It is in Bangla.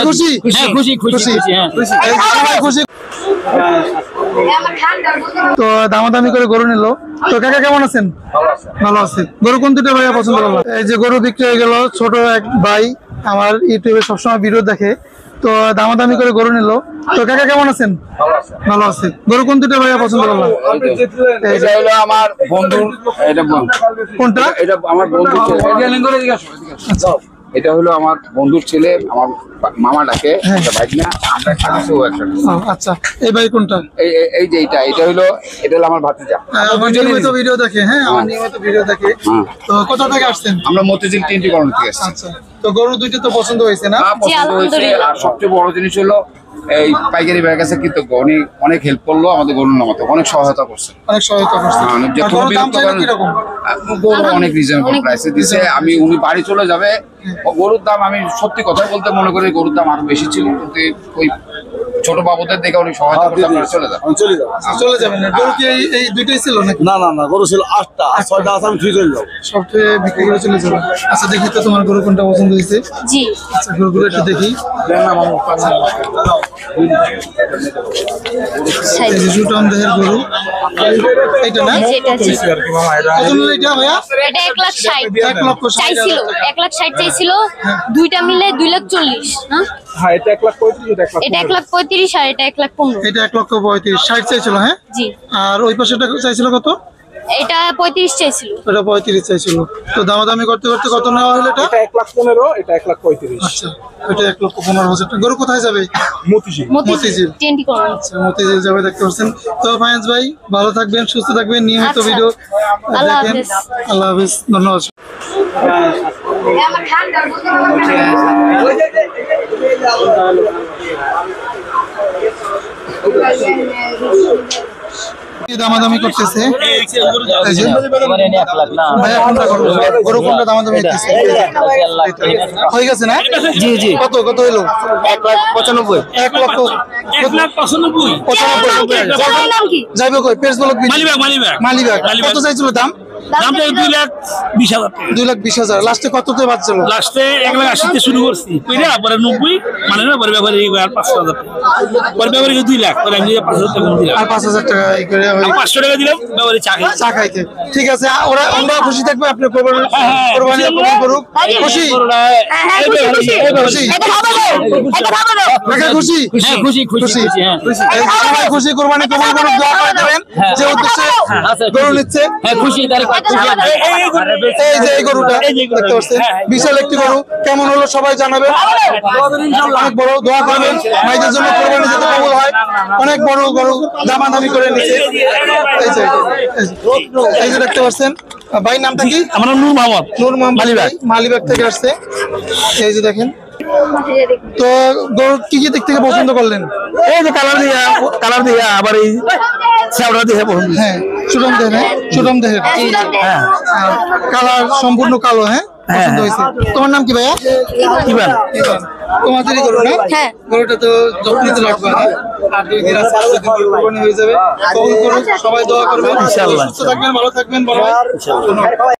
খুশি খুশি খুশি খুশি। তো দামাদামি করে গরু নিল। তো কাকা কেমন আছেন? ভালো আছে। গরু কোন দুটো ভাইয়া পছন্দ করলো? এই যে গরু বিক্রি হয়ে গেল। ছোট এক ভাই আমার ইউটিউবে সবসময় ভিডিও দেখে, তো দামাদামি করে গরু নিল। তো কাকা কেমন আছেন? ভালো আছে। গরু কোন দুটো ভাইয়া পছন্দ করলো? এটা হলো আমার বন্ধু। এটা কোনটা? এটা আমার বন্ধু। এটা হলো আমার বন্ধুর ছেলে, আমার মামা ডাকে। ভাইনা আমরা একসাথে, ও একসাথে। আচ্ছা, এই ভাই কোনটা? এই যে এটা হলো আমার ভাতিজা। আমার নিয়মিত ভিডিও দেখে। হ্যাঁ, আমার নিয়মিত ভিডিও দেখে। তো কোথা থেকে আসছেন? আমরা মতিঝিল টিএনটি কলোনি থেকে আসছি। আচ্ছা, তো গরু দুইটা তো পছন্দ হয়েছে না? পছন্দ হয়েছে। আর সবচেয়ে বড় জিনিস হলো এই পাইকারি ভাইয়ের কাছে কিন্তু অনেক হেল্প করলো, আমাদের গরু নামাতে অনেক সহায়তা করছে। অনেক সহায়তা করছে। গরু অনেক রিজনেবল প্রাইসে দিছে। উনি বাড়ি চলে যাবে। গরুর দাম আমি সত্যি কথা বলতে মনে করি গরুর দাম আরো বেশি ছিল, কিন্তু ওই ছোট বাবুদের দেখে উনি সহায়তা করতে আপনারা চলে যাবেন। গরু কি এই দুইটাই ছিল নাকি? না, গরু ছিল 8টা, 6টা আছে, আমি ঠিক হয়ে যাবো। সবটা বিক্রি করে চলে যাবে। আচ্ছা, দেখি তো তোমার গরু কোনটা পছন্দ হয়েছে। জি, আচ্ছা, গরুগুলো একটু দেখি। সুটাম দেহের গরু এইটা না? কত নিল এটা ভাইয়া? এটা 1,60,000 1,60,000 চাইছিল, 1,60,000 চাইছিল। দুইটা মিলে 2,40,000। হ্যাঁ, এটা 1,35,000, এটা 1,35,000 আর এটা 1,15,000। এটা 1,35,000 60 চাইছিল। হ্যাঁ জি। আর ওই পাশেটা চাইছিল কত? এটা 35 চাইছিল। এটা 35 চাইছিল। তো দামাদামি করতে করতে কত নেওয়া হলো এটা? এটা 1,15,000, এটা 1,35,000। আচ্ছা, এটা 1,15,000 টাকা। গরু কোথায় যাবে? Motijheel TNT colony. আচ্ছা, মতিঝিল যাবে, দেখতে পাচ্ছেন। তো ফায়াজ ভাই ভালো থাকবেন, সুস্থ থাকবেন, নিয়মিত আচ্ছা। ভিডিও আল্লাহ দেখেন। হাফেজ। আল্লাহ হাফেজ, ধন্যবাদ। দামাদামি করতেছে গরু কোনটা দামাদামি করতেছে? হয়ে গেছে না? জি জি। কত কত হইলো? 1,95,000। 1,95,000 যাইবে কই? Page block Malibagh. কত চাইছিল দাম? দামটা 2,20,000 টাকা। 2,20,000। লাস্টে কততে বাঁচছিল? লাস্টে 1,80,000 শুরু করছি, পরে 90 মানে না, পরে ব্যাপারে 5,000 টাকা, পরে ব্যাপারে 2 লাখ, পরে আমি 5,000 টাকা দিলাম। আর 5,000 টাকা এই করে 500 টাকা দিলাম ব্যাপারে চা খাইতে। ঠিক আছে, আমরা খুশি থাকবো। আপনি কোরবানি করুক। খুশি খুশি খুশি খুশি কোরবানি কবুল করুক। দোয়া করে দেবেন যে উদ্দেশ্যে গরু নিচ্ছে। এই যে এই গরুটা দেখতে পাচ্ছেন, বিশাল একটি গরু। কেমন হলো সবাই জানাবেন। অনেক বড়, দোয়া করবেন ভাইদের জন্য কোরবানি যাতে কবুল হয়। অনেক বড় গরু দামাদামি করে নিচ্ছে। এই যে দেখতে পাচ্ছেন। ভাই নামটা কি? আমার নূর মোহাম্মদ। মালিবাগ থেকে আসছে। এই যে দেখেন। তো গরু কি কি দিক থেকে পছন্দ করলেন? এই যে কালার দিয়া আবার এই চাওড়া দিয়ে পছন্দ। হ্যাঁ, সুটম দেহের। হ্যাঁ, কালার সম্পূর্ণ কালো। হ্যাঁ, পছন্দ হয়েছে। তোমার নাম কি ভাইয়া? ইবান। তোমাদেরই গরু না? হ্যাঁ। গরুটা তো যত্নিতে লাগবে। আর 2 দিন আছে, কোরবানি হয়ে যাবে। কবুল করুক, সবাই দোয়া করবেন। ইনশাআল্লাহ। সুস্থ থাকবেন, ভালো থাকবেন। বড় ভাই।